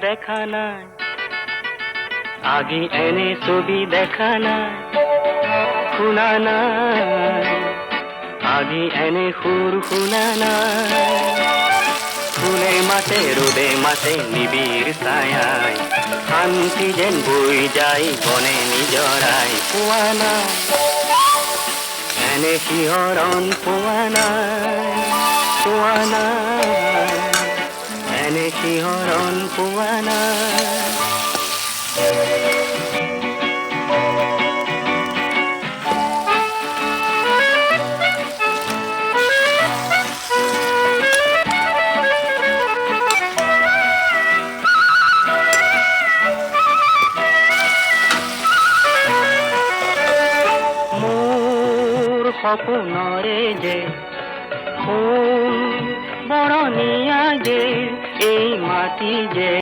দেখা নাই, আগে এনে ছবি দেখা নাই, শুনা নাই, আগে এনে সুৰ শুনা নাই। ফুলে মাতে ৰোদে মাতে নিবিড় ছায়ায়, শান্তি যেন বই যায় বনে নিজৰাই। পোৱা নাই এনে শিহৰণ, পোৱা নাই, পোৱা নাই এনে শিহৰণ, পোৱা নাই। সপোনৰে যে ফুল বৰণীয়া যে এই মাটি যে